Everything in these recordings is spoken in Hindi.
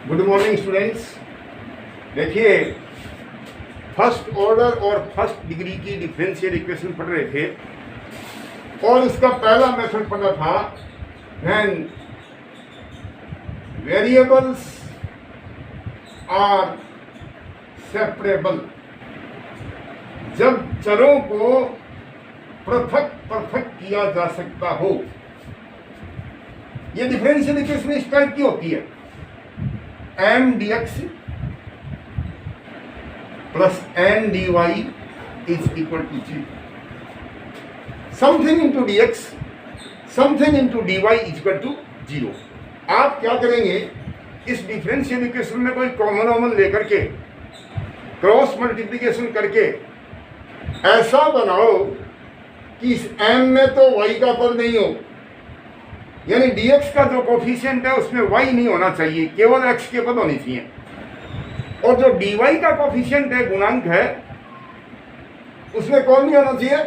Good morning students. देखिए, फर्स्ट ऑर्डर और फर्स्ट डिग्री की डिफरेंशियल इक्वेशन पढ़ रहे थे और इसका पहला मेथड पढ़ा था व्हेन वेरिएबल्स आर सेपरेबल, जब चरों को पृथक किया जा सकता हो। ये डिफरेंशियल इक्वेशन इस टाइप की होती है, m dx plus n dy is equal to 0. Something into dx, something into dy is equal to 0. आप क्या करेंगे, इस डिफरेंशियल इक्वेशन में कोई कॉमन लेकर के क्रॉस मल्टीप्लिकेशन करके ऐसा बनाओ कि इस m में तो y का पद नहीं हो, यानी dx का जो कोफिशिएंट है उसमें y नहीं होना चाहिए, केवल x के पद होने चाहिए। और जो dy का कोफिशिएंट है, गुणांक है, उसमें कौन नहीं होना चाहिए,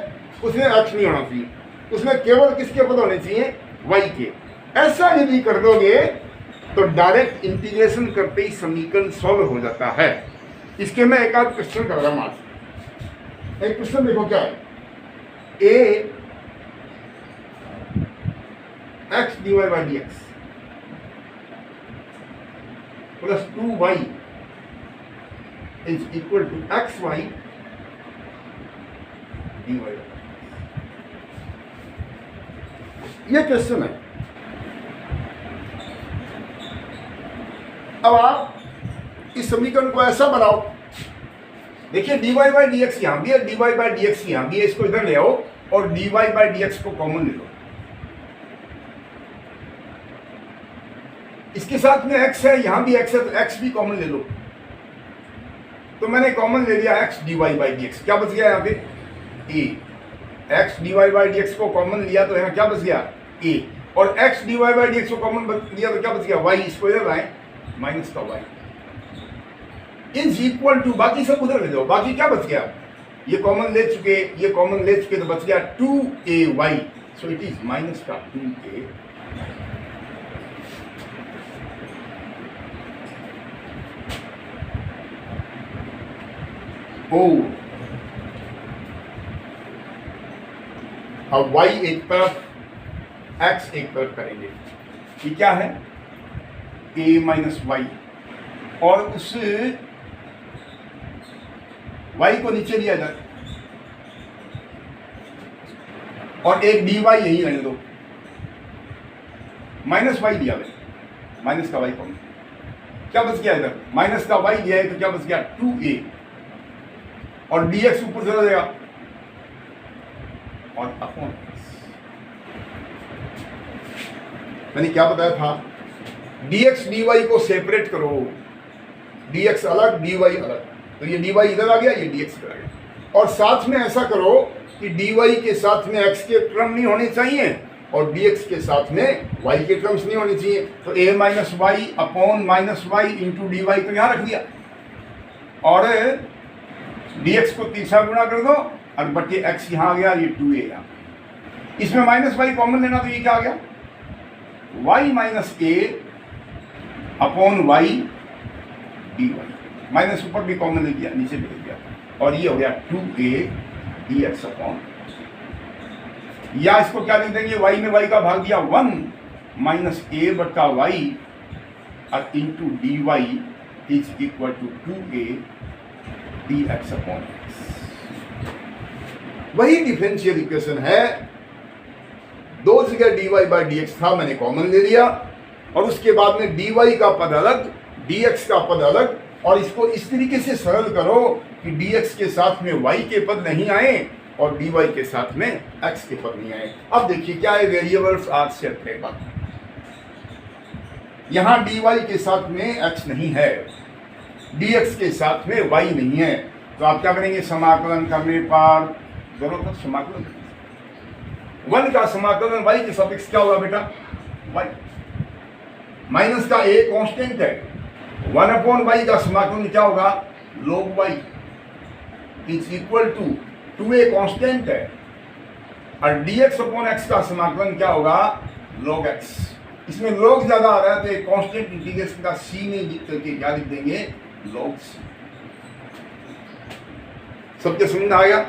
उसमें x नहीं होना चाहिए, उसमें केवल किसके पद होने चाहिए, y के। ऐसा यदि कर दोगे तो डायरेक्ट इंटीग्रेशन करते ही समीकरण सॉल्व हो जाता है। इसके मैं एक आध क्वेश्चन कर रहा हूं आज। एक क्वेश्चन देखो क्या है, a x dy by dx plus 2y is equal to xy dy by dx। ये क्वेश्चन है। अब आप इस समीकरण को ऐसा बनाओ, देखिए dy by dx यहां भी है, dy by dx यहां भी है, इसको इधर ले आओ और dy by dx को कॉमन ले लो। इसके साथ में x है, यहां भी x है, तो x भी कॉमन ले लो। तो मैंने कॉमन ले लिया x dy by dx, क्या बच गया यहाँ पे a। x dy by dx को कॉमन लिया तो यहाँ क्या बच गया a, और x dy by dx को कॉमन लिया तो क्या बच गया y। इसको इधर लाएं, माइनस का y इज इक्वल टू, बाकी सब उधर ले जाओ, बाकी क्या बच गया, ये कॉमन ले चुके, ये कॉमन ले चुके, तो बच गया 2ay। So it is minus का 2a। अब y एक तरफ, x एक तरफ करेंगे। ये क्या है, a माइनस वाई, और उस y को नीचे लिया जाए और एक dy यही रहने दो। माइनस वाई दिया है, माइनस का y कौन, क्या बच गया इधर, माइनस का y दिया है तो क्या बच गया 2a, और dx ऊपर चला जाएगा और अपॉन। मैंने क्या बताया था, dx dy को सेपरेट करो, dx अलग dy अलग, तो ये dy इधर आ गया, ये dx इधर आ गया। और साथ में ऐसा करो कि dy के साथ में x के टर्म नहीं होने चाहिए और dx के साथ में y के टर्म्स नहीं होने चाहिए। तो a minus Y upon minus Y into dy तो यहाँ रख दिया, और dx को तीसरा गुणा कर दो और बटे x यहाँ आ गया, ये 2a यहाँ। इसमें माइनस वाई कॉमन लेना, तो ये क्या आ गया, y minus a upon Y dy। Minus ऊपर भी कॉमन ले दिया, नीचे भी ले दिया, और ये हो गया 2a dx अपॉन, या इसको क्या लिख देंगे, y में y का भाग दिया 1 माइनस a बटा y और into dy is equal to 2a dx upon x। वही डिफरेंशियल इक्वेशन है, दो जगह dy by dx था, मैंने कॉमन ले लिया, और उसके बाद में dy का पद अलग, dx का पद अलग, और इसको इस तरीके से सरल करो कि dx के साथ में y के पद नहीं आए और dy के साथ में x के पद नहीं आए। अब देखिए क्या है, वेरिएबल्स आर सेपरेबल, यहां dy के साथ में x नहीं है, dx के साथ में y नहीं है, तो आप क्या करेंगे, समाकलन करने पर दोनों तरफ समाकलन, 1 का समाकलन y के सापेक्ष क्या होगा बेटा, y। माइनस का a कांस्टेंट है, 1 अपॉन y का समाकलन क्या होगा, log y is equal to 2a constant है, और dx अपॉन x का समाकलन क्या होगा, log x इसमें log ज्यादा आ रहा है तो एक कांस्टेंट इंटीग्रेशन का c नहीं लिख करके क्या लिख देंगे, log c। सबके समझ में आ गया?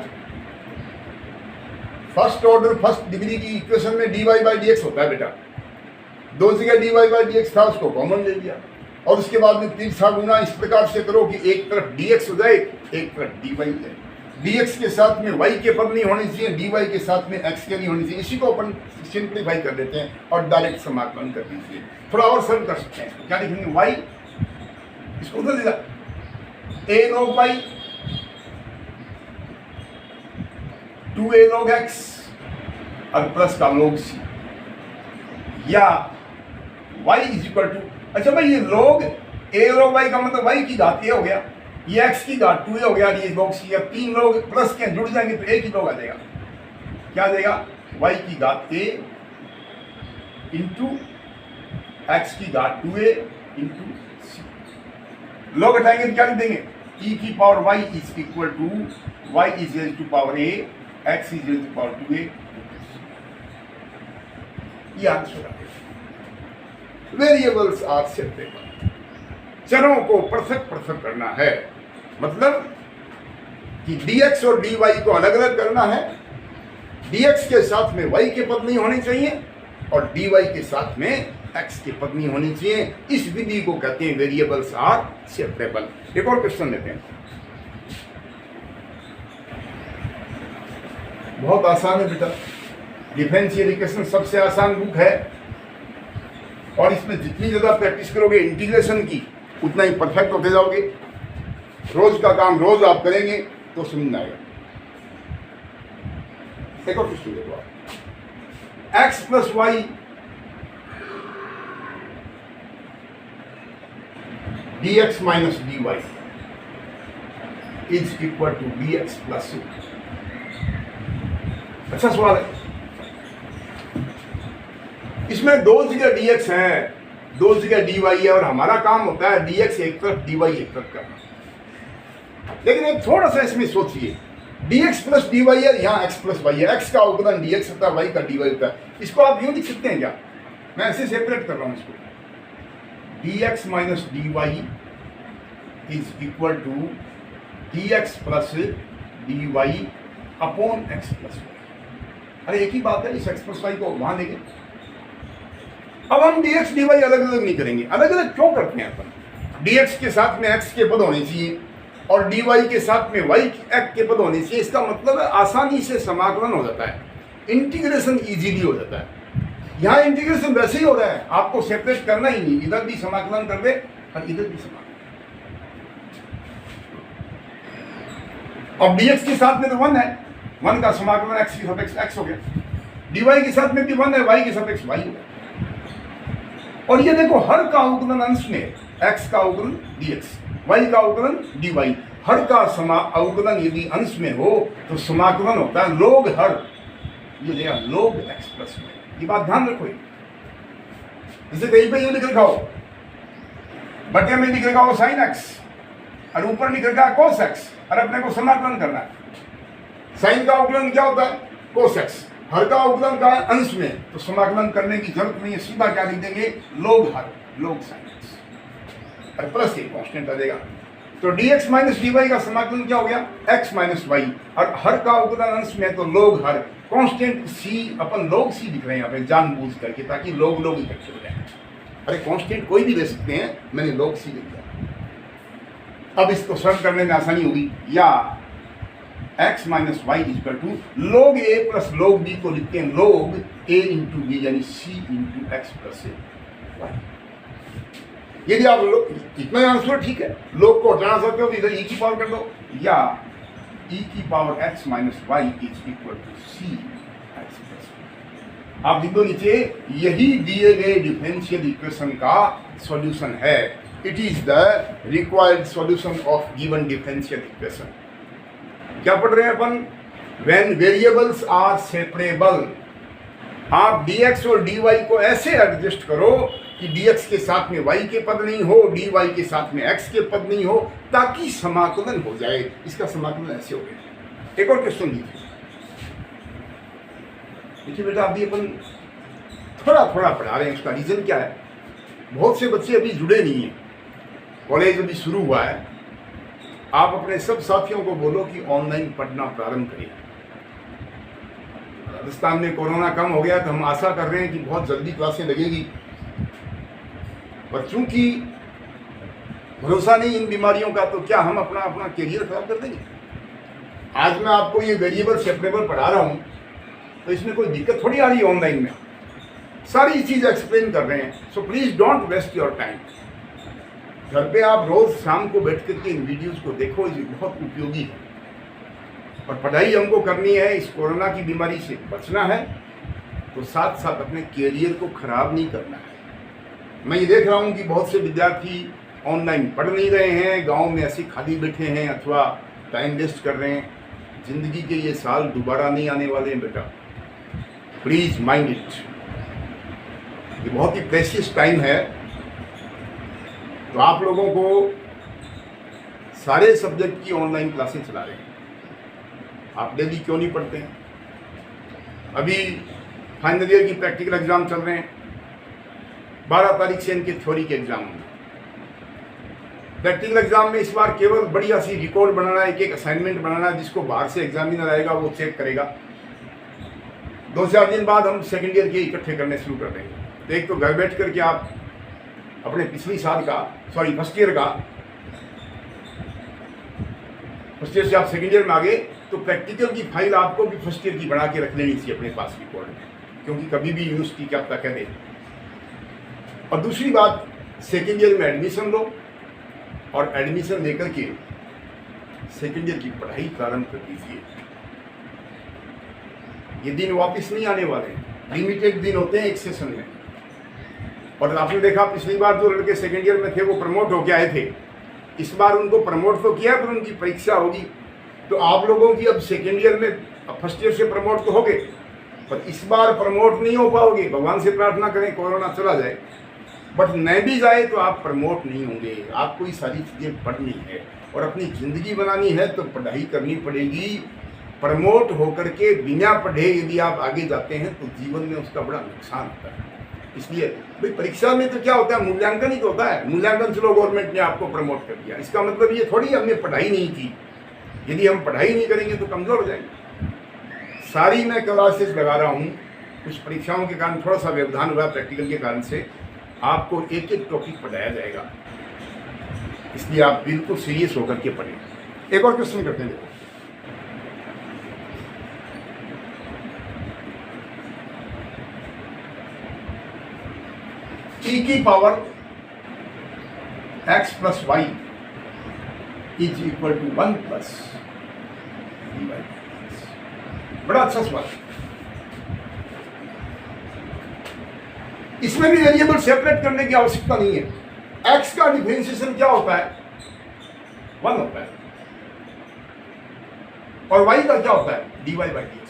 फर्स्ट ऑर्डर फर्स्ट डिग्री की इक्वेशन में dy बाई dx होता है बेटा, दो जगह dy बाई dx था उसको कॉमन ले लिया और उसके बाद में तिरछा गुना इस प्रकार से करो कि एक तरफ dx हो जाए एक तरफ dy हो जाए। dx के साथ में y के पद नहीं होने चाहिए, dy के साथ में x के नहीं होने चाहिए। इसी को अपन सिंप्लीफाई कर देते हैं और डायरेक्ट समाकलन कर दीजिए। थोड़ा और सरल कर सकते हैं, क्या लिखेंगे, y इसको उधर ले जा, a log y 2a log x और प्लस का log c, या y इज इक्वल टू, अच्छा भाई ये log a log y का मतलब y की घात a हो गया, ये x की घात 2a हो गया, ये log c, अब तीन लोग प्लस के जुड़ जाएंगे तो एक ही log आ जाएगा। क्या आ जाएगा, y की घात a इंटू x की घात 2a इंटू c। log हटाएंगे तो क्या लिख देंगे, e की power y is equal to y is equal to power a, x is equal to power 2a। ये आंसर आ गया। वेरिएबल्स आर सेपरेबल, चरों को पृथक पृथक करना है, मतलब कि dx और dy को अलग अलग करना है। dx के साथ में y के पद नहीं होने चाहिए और dy के साथ में x के पद नहीं होने चाहिए। इस विधि को कहते हैं वेरिएबल्स आर सेपरेबल। एक और क्वेश्चन लेते हैं, बहुत आसान है बेटा, डिफरेंशियल इक्वेशन सबसे आसान बुक है और इसमें जितनी ज़्यादा प्रैक्टिस करोगे इंटीग्रेशन की उतना ही परफेक्ट होते जाओगे। रोज का काम रोज आप करेंगे तो समझ में आएगा। एक और क्वेश्चन देखो आप, x plus Y dx minus dy is equal to dx plus. अच्छा सवाल है, इसमें दो जगह dx है, दो जगह dy है और हमारा काम होता है dx एक तरफ dy एक तरफ करना। लेकिन एक थोड़ा सा इसमें सोचिए, dx प्लस dy है, यहाँ x प्लस y है, x का अवकलन dx होता है, y का dy होता है। इसको आप यूं लिख सकते हैं क्या, मैं ऐसे सेपरेट कर रहा हूँ इसको, dx minus dy is equal to dx plus dy upon x plus y। अरे एक ही बात है, इस x प्लस y को वहां लेंगे। अब हम dx dy अलग अलग नहीं करेंगे। अलग अलग क्यों करते हैं अपन, dx के साथ में x के पद होने चाहिए और dy के साथ में y के पद होने चाहिए। इसका मतलब है आसानी से समाकलन हो जाता है, इंटीग्रेशन इजीली हो जाता है। यहाँ इंटीग्रेशन वैसे ही हो रहा है, आपको सेपरेट करना ही नहीं, इधर भी समाकलन कर दे और इधर भी समाकलन। अब dx के साथ में तो 1 है, 1 का समाकलन x की सापेक्ष x हो गया, dy के साथ में भी 1 है, y के सापेक्ष y हो गया। और ये देखो हर का अवकलन अंश में x का अवकलन dx, y का अवकलन dy, हर का अवकलन यदि अंश में हो तो समाकलन होता है log हर, ये देखा log x प्लस y। ये बात ध्यान रखो, इसे कहीं पे ये लिख रखा हो, बटे में लिख रखा हो sin x और ऊपर लिख रखा है cos x और अपने को समाकलन करना है। साइन का अवकलन क्या होता है, cos x, हर का अवकलन का अंश में, तो समाकलन करने की जरूरत नहीं है, सीधा क्या लिख देंगे, log हर, log sin x और प्लस एक कांस्टेंट आ जाएगा। तो dx माइनस dy का समाकलन क्या हो गया, x माइनस y, और हर का अवकलन अंश में तो log हर, कांस्टेंट c अपन log c लिख रहे हैं यहाँ पे जानबूझ करके, ताकि log log इकट्ठे हो जाए। अरे कांस्टेंट कोई भी ले सकते हैं, मैंने log c लिख दिया। अब इसको सरल करने में आसानी होगी, या x minus y equal to log a plus log b को लिखते हैं log a इंटू बी, यानी c into x plus y. यदि आप इतना आंसर ठीक है, log को हटाना चाहते हो तो इधर e की पावर कर दो, या e की power x minus y is equal to c x plus y. आप लिख दो नीचे, यही दिए गए डिफरेंशियल इक्वेशन का सॉल्यूशन है। It is the required solution of given differential equation. क्या पढ़ रहे हैं अपन, व्हेन वेरिएबल्स आर सेपरेबल। आप dx और dy को ऐसे एडजस्ट करो कि dx के साथ में y के पद नहीं हो, dy के साथ में x के पद नहीं हो, ताकि समाकलन हो जाए। इसका समाकलन ऐसे हो गया। एक और क्वेश्चन लीजिए, देखिए बेटा, अभी अपन थोड़ा थोड़ा पढ़ा रहे हैं। उसका रीज़न क्या है, बहुत से बच्चे अभी जुड़े नहीं हैं, कॉलेज अभी शुरू हुआ है। आप अपने सब साथियों को बोलो कि ऑनलाइन पढ़ना प्रारंभ करें। राजस्थान में कोरोना कम हो गया तो हम आशा कर रहे हैं कि बहुत जल्दी क्लासें लगेगी, पर चूंकि भरोसा नहीं इन बीमारियों का, तो क्या हम अपना करियर खराब कर देंगे। आज मैं आपको ये वेरिएबल सेपरेबल पढ़ा रहा हूँ तो इसमें कोई दिक्कत थोड़ी आ रही है। ऑनलाइन में सारी चीज़ एक्सप्लेन कर रहे हैं। So please don't waste your time. घर पे आप रोज़ शाम को बैठ करके इन वीडियोज़ को देखो, ये बहुत उपयोगी है। और पढ़ाई हमको करनी है, इस कोरोना की बीमारी से बचना है, तो साथ साथ अपने करियर को खराब नहीं करना है। मैं ये देख रहा हूँ कि बहुत से विद्यार्थी ऑनलाइन पढ़ नहीं रहे हैं, गांव में ऐसे खाली बैठे हैं अथवा टाइम वेस्ट कर रहे हैं। ज़िंदगी के ये साल दोबारा नहीं आने वाले हैं बेटा, प्लीज़ माइंड इट। ये बहुत ही प्रेशियस टाइम है। तो आप लोगों को सारे सब्जेक्ट की ऑनलाइन क्लासेस चला रहे हैं, आप डेली क्यों नहीं पढ़ते हैं। अभी फाइनल ईयर की प्रैक्टिकल एग्जाम चल रहे हैं, 12 तारीख से इनके थ्योरी के एग्जाम होंगे। प्रैक्टिकल एग्जाम में इस बार केवल बढ़िया सी रिकॉर्ड बनाना, एक असाइनमेंट बनाना, जिसको बाहर से एग्जामिनर आएगा वो चेक करेगा। 2-4 दिन बाद हम सेकेंड ईयर के इकट्ठे करने शुरू कर देंगे। तो एक तो घर बैठ करके आप अपने पिछली साल का फर्स्ट ईयर से आप सेकेंड ईयर में आ गए, तो प्रैक्टिकल की फाइल आपको भी फर्स्ट ईयर की बना के रख लेनी चाहिए अपने पास रिकॉर्ड में, क्योंकि कभी भी यूनिवर्सिटी क्या पता कह दे। और दूसरी बात, सेकेंड ईयर में एडमिशन लो और एडमिशन लेकर के सेकेंड ईयर की पढ़ाई प्रारंभ कर दीजिए। ये दिन वापस नहीं आने वाले, लिमिटेड दिन होते हैं एक सेशन में। और आपने देखा पिछली बार जो लड़के सेकेंड ईयर में थे वो प्रमोट होके आए थे, इस बार उनको प्रमोट तो किया पर उनकी परीक्षा होगी। तो आप लोगों की अब सेकेंड ईयर में, फर्स्ट ईयर से प्रमोट तो हो गए, पर इस बार प्रमोट नहीं हो पाओगे। भगवान से प्रार्थना करें कोरोना चला जाए, बट न भी जाए तो आप प्रमोट नहीं होंगे। आपको ये सारी चीज़ें पढ़नी है और अपनी ज़िंदगी बनानी है, तो पढ़ाई करनी पड़ेगी। प्रमोट होकर के बिना पढ़े यदि आप आगे जाते हैं तो जीवन में उसका बड़ा नुकसान होता है। इसलिए भाई परीक्षा में तो क्या होता है, मूल्यांकन ही तो होता है। मूल्यांकन चलो गवर्नमेंट ने आपको प्रमोट कर दिया, इसका मतलब ये थोड़ी हमने पढ़ाई नहीं की। यदि हम पढ़ाई नहीं करेंगे तो कमज़ोर हो जाएंगे। सारी मैं क्लासेस लगा रहा हूँ, कुछ परीक्षाओं के कारण थोड़ा सा व्यवधान हुआ प्रैक्टिकल के कारण से, आपको एक एक टॉपिक पढ़ाया जाएगा, इसलिए आप बिल्कुल सीरियस होकर के पढ़ें। एक और क्वेश्चन करते हैं। e की power x plus y is equal to 1 plus dy। बड़ा अच्छा सवाल। इसमें भी वेरिएबल सेपरेट करने की आवश्यकता नहीं है। x का डिफरेंशिएशन क्या होता है, 1 होता है, और y का क्या होता है, dy बाई dx।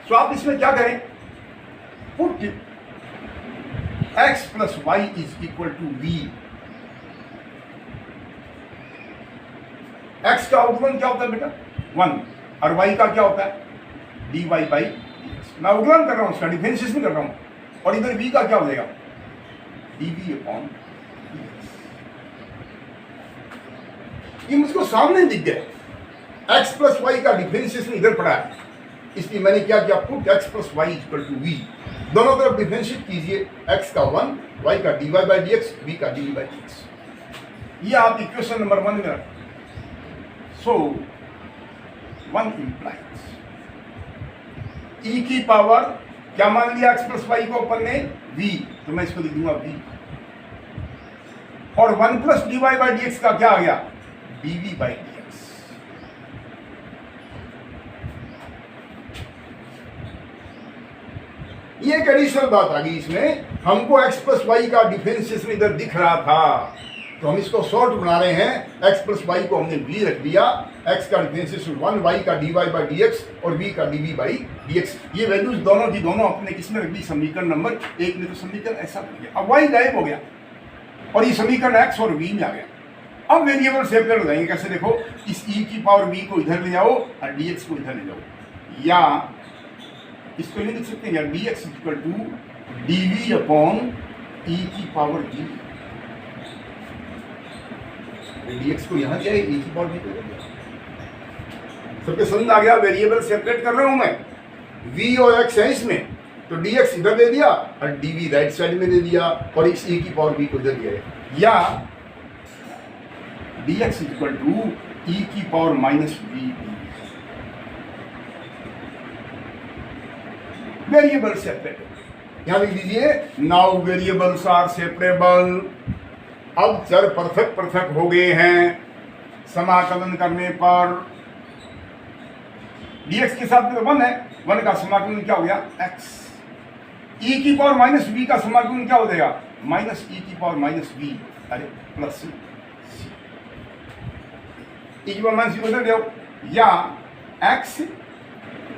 तो आप इसमें क्या करें, put x plus y is equal to v। x का अवकलन क्या होता है बेटा, 1, और y का क्या होता है, dy बाई dx। मैं अवकलन कर रहा हूं, उसका डिफरेंशिएशन कर रहा हूं, और इधर v का क्या हो जाएगा, dv अपॉन dx। ये मुझको सामने दिख गया, x प्लस वाई का डिफरेंशिएशन इधर पड़ा है, इसलिए मैंने क्या किया, put x plus y equal to v। दोनों तरफ डिफरेंशिएट कीजिए, x का 1, y का dy बाई dx, v का dv बाई dx। ये आप इक्वेशन नंबर 1 में रखें। सो 1 implies e की पावर क्या मान लिया, x प्लस वाई को अपन ने v, तो मैं इसको लिख दूंगा v, और 1 प्लस dy बाई dx का क्या आ गया, dv बाई dx। ये एक एडिशनल बात आ गई इसमें, हमको x प्लस वाई का डिफरेंशिएशन इधर दिख रहा था, तो हम इसको शॉर्ट बना रहे हैं। x प्लस वाई को हमने v रख दिया, x का डिफरेंशिएशन 1, y का dy बाई dx और v का dv बाई dx। ये वैल्यूज दोनों की दोनों अपने किसमें रख दी, समीकरण नंबर 1 में। तो समीकरण ऐसा बन गया, अब y गायब हो गया और ये समीकरण x और v में आ गया। अब वेरिएबल सेपरेट हो जाएंगे, कैसे देखो, इस e की पावर v को इधर ले जाओ और dx को इधर ले जाओ, या इसको ये लिख सकते हैं यार dx equal to dv upon e की पावर g। dx को यहाँ दिया है, e की पावर v को दिया। सबके समझ आ गया? वेरिएबल सेपरेट कर रहा हूं मैं, v और x है इसमें, तो dx इधर दे दिया और dv राइट साइड में दे दिया और इस e की पावर v को इधर दिया है। या dx इक्वल टू e की power minus v, variable separate. यहां लिख दीजिए नाउ वेरिएबल्स आर सेपरेबल। अब चर पृथक पृथक हो गए हैं समाकलन करने पर। dx के साथ में 1 है, 1 का समाकलन क्या हो गया x। e की पावर माइनस v का समाकलन क्या हो जाएगा माइनस e की पावर माइनस v, अरे प्लस c, e की पावर माइनस v उधर जाओ, या x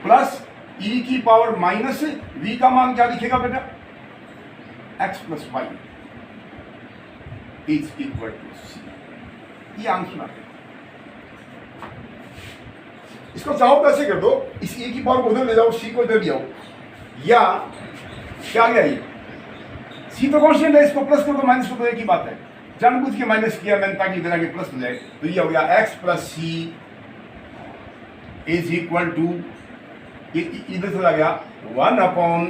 प्लस e की पावर माइनस v का मान क्या लिखेगा बेटा x plus y is equal to c। ये आंसर आ गया। इसको चाहो तो ऐसे कर दो, इस e की पावर को उधर ले जाओ, c को इधर ले आओ, या क्या गया ये c तो कांस्टेंट है, इसको प्लस कर दो माइनस कर दो, एक ही बात है। जानबूझ के माइनस किया मैंने ताकि इधर आगे प्लस हो जाए, तो ये हो गया x प्लस c इज इक्वल टू, इधर से आ गया 1 अपॉन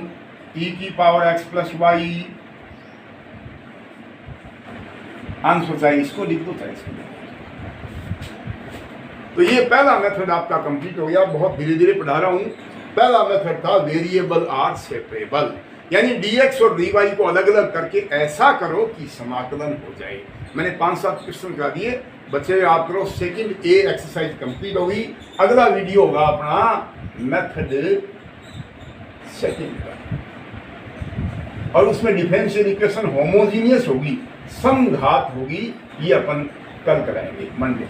e की power x plus y। Answer चाहिए, इसको लिख दो, चाहिए इसको लिख दो। तो ये पहला मेथड आपका कंप्लीट हो गया। बहुत धीरे धीरे पढ़ा रहा हूं। पहला मेथड था वेरिएबल आर सेपरेबल, यानी dx और dy को अलग अलग करके ऐसा करो कि समाकलन हो जाए। मैंने 5-7 क्वेश्चन करा दिए, बच्चे आप करो। सेकंड ए एक्सरसाइज कंप्लीट होगी। अगला वीडियो होगा अपना मेथड सेकंड का, और उसमें डिफरेंशियल इक्वेशन होमोजीनियस होगी, समघात होगी। ये अपन कल कराएंगे मंडे।